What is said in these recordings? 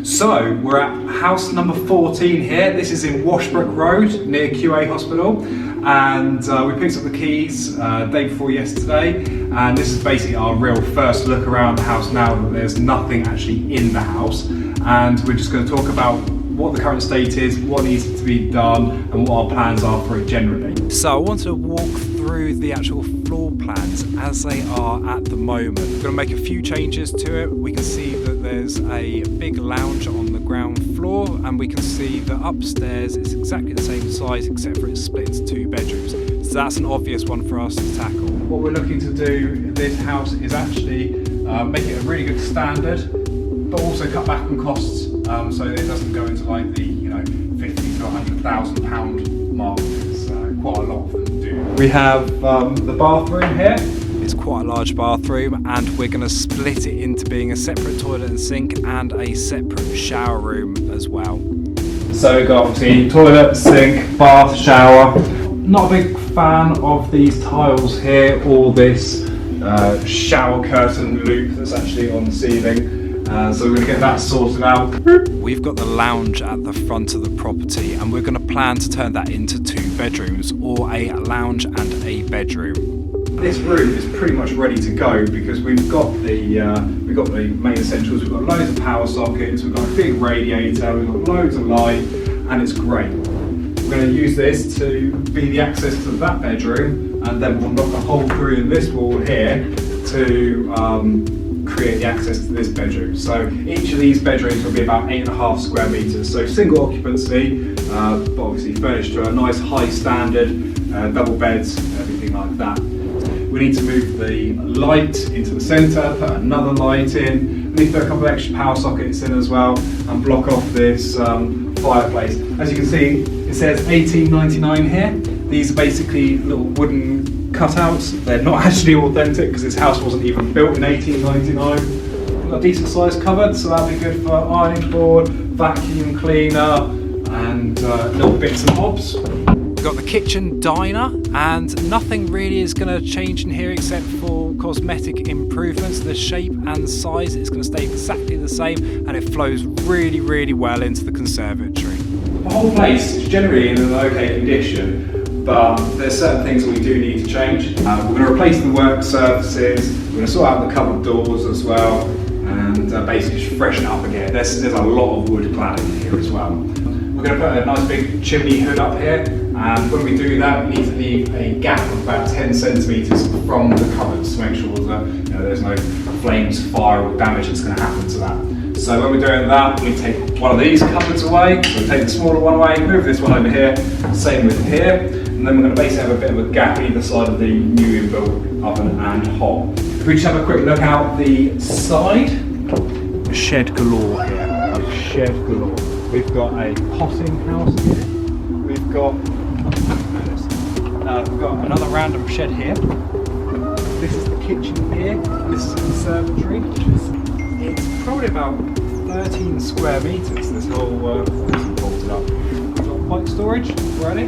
So we're at house number 14 here. This is in Washbrook Road near QA Hospital, and we picked up the keys day before yesterday, and this is basically our real first look around the house now that there's nothing actually in the house, and we're just going to talk about what the current state is, what needs to be done, and what our plans are for it generally. So I wanted to walk through the actual floor plans as they are at the moment. We're going to make a few changes to it. We can see that there's a big lounge on the ground floor, and we can see that upstairs it's exactly the same size except for it's split into 2 bedrooms. So that's an obvious one for us to tackle. What we're looking to do in this house is actually make it a really good standard, but also cut back on costs, so it doesn't go into like the £50,000 to £100,000 mark. It's quite a lot of them do. We have the bathroom here. It's quite a large bathroom, and we're going to split it into being a separate toilet and sink and a separate shower room as well. So we've got obviously toilet, sink, bath, shower. Not a big fan of these tiles here or this shower curtain loop that's actually on the ceiling. So we're going to get that sorted out. We've got the lounge at the front of the property, and we're going to plan to turn that into 2 bedrooms, or a lounge and a bedroom. This room is pretty much ready to go because we've got the main essentials. We've got loads of power sockets, we've got a big radiator, we've got loads of light, and it's great. We're going to use this to be the access to that bedroom, and then we'll knock a hole through in this wall here to create the access to this bedroom. So each of these bedrooms will be about 8.5 square metres. So single occupancy, but obviously furnished to a nice high standard, double beds, everything like that. We need to move the light into the centre, put another light in. We need to put a couple of extra power sockets in as well, and block off this fireplace. As you can see, it says 1899 here. These are basically little wooden cutouts. They're not actually authentic because this house wasn't even built in 1899. We've got a decent sized cupboard, so that'll be good for ironing board, vacuum cleaner, and little bits and bobs. We've got the kitchen diner, and nothing really is going to change in here except for cosmetic improvements. The shape and size is going to stay exactly the same, and it flows really, really well into the conservatory. The whole place is generally in an okay condition, but there's certain things that we do need to change. We're going to replace the work surfaces, we're going to sort out the cupboard doors as well, and basically just freshen it up again. There's a lot of wood cladding here as well. We're going to put a nice big chimney hood up here, and when we do that we need to leave a gap of about 10 centimetres from the cupboards to make sure that there's no flames, fire or damage that's going to happen to that. So when we're doing that, we take one of these cupboards away, we'll take the smaller one away, move this one over here, same with here, and then we're going to basically have a bit of a gap either side of the new inbuilt oven and hob. If we just have a quick look out the side, shed galore here, shed galore. We've got a potting house here, we've got another random shed here. This is the kitchen here, this is the conservatory. It's probably about 13 square metres, this whole thing bolted up. We've got bike storage already,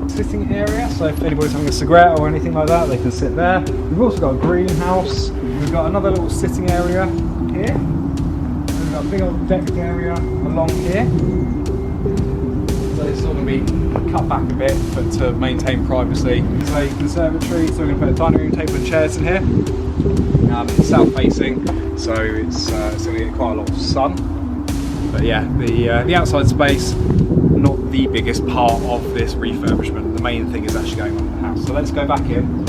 sitting area, so if anybody's having a cigarette or anything like that, they can sit there. We've also got a greenhouse, we've got another little sitting area here. We've got a big old deck area along here. So it's all going to be cut back a bit, but to maintain privacy. It's a conservatory, so we're going to put a dining room table and chairs in here. It's south facing, so it's going to get quite a lot of sun. But yeah, the outside space, not the biggest part of this refurbishment. The main thing is actually going on in the house. So let's go back in.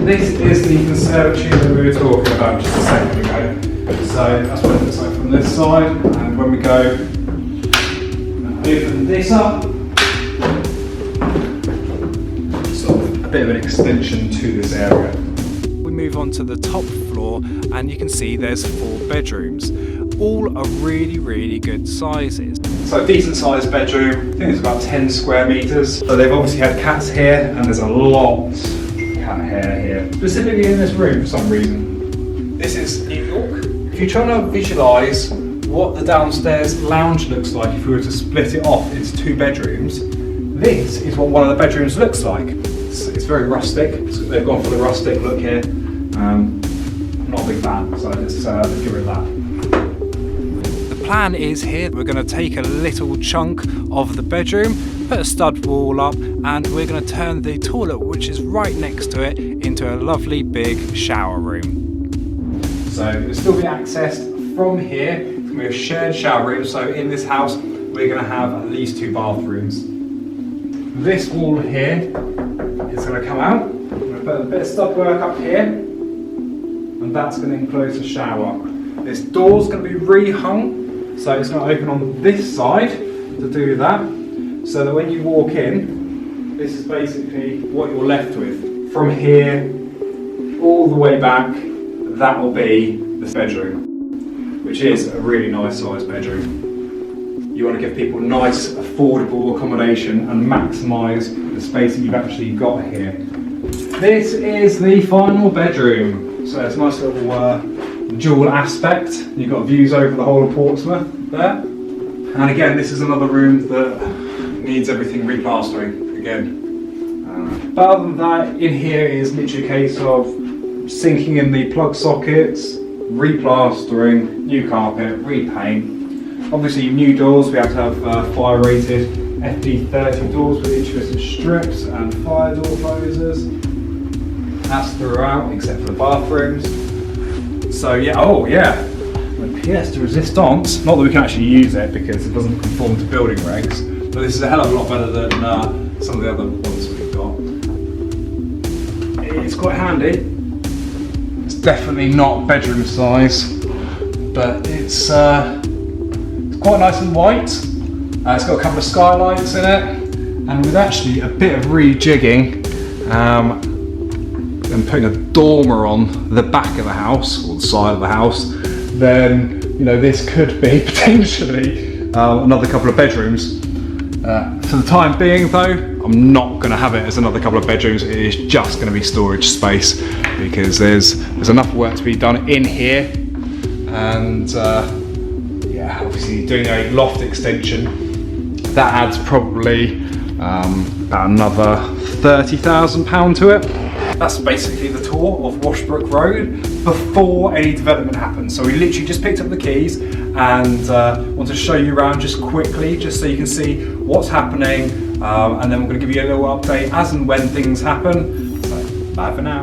This is the conservatory that we were talking about just a second ago. So that's what it looks like from this side, and when we go open this up, sort of a bit of an extension to this area. We move on to the top floor, and you can see there's 4 bedrooms. All are really, really good sizes. So a decent sized bedroom, I think it's about 10 square metres. So they've obviously had cats here, and there's a lot of cat hair here, specifically in this room for some reason. This is New York. If you're trying to visualise what the downstairs lounge looks like if we were to split it off into 2 bedrooms, this is what one of the bedrooms looks like. It's very rustic, they've gone for the rustic look here. I'm not a big fan, so let's give it that. plan is here, we're going to take a little chunk of the bedroom, put a stud wall up, and we're going to turn the toilet, which is right next to it, into a lovely big shower room. So it'll still be accessed from here. It's going to be a shared shower room, so in this house we're going to have at least 2 bathrooms. This wall here is going to come out. I'm going to put a bit of stud work up here, and that's going to enclose the shower. This door's going to be re-hung, so it's going to open on this side to do that, so that when you walk in, this is basically what you're left with. From here all the way back, that will be the bedroom, which is a really nice sized bedroom. You want to give people nice, affordable accommodation and maximise the space that you've actually got here. This is the final bedroom. So it's a nice little dual aspect. You've got views over the whole of Portsmouth there. And again, this is another room that needs everything replastering again. But other than that, in here is literally a case of sinking in the plug sockets, replastering, new carpet, repaint. Obviously new doors, we have to have fire rated FD30 doors with intermittent strips and fire door closers. That's throughout except for the bathrooms. So yeah, oh yeah, the pièce de résistance, not that we can actually use it because it doesn't conform to building regs, but this is a hell of a lot better than some of the other ones we've got. It's quite handy. It's definitely not bedroom size, but it's quite nice and white. It's got a couple of skylights in it, and with actually a bit of rejigging and putting a dormer on the back of the house or the side of the house, then you know this could be potentially another couple of bedrooms. For the time being though, I'm not going to have it as another couple of bedrooms. It is just going to be storage space because there's enough work to be done in here, and yeah, obviously doing a loft extension, that adds probably about another £30,000 to it. That's basically the tour of Washbrook Road before any development happens. So we literally just picked up the keys and want to show you around just quickly, just so you can see what's happening, and then we're going to give you a little update as and when things happen. So bye for now.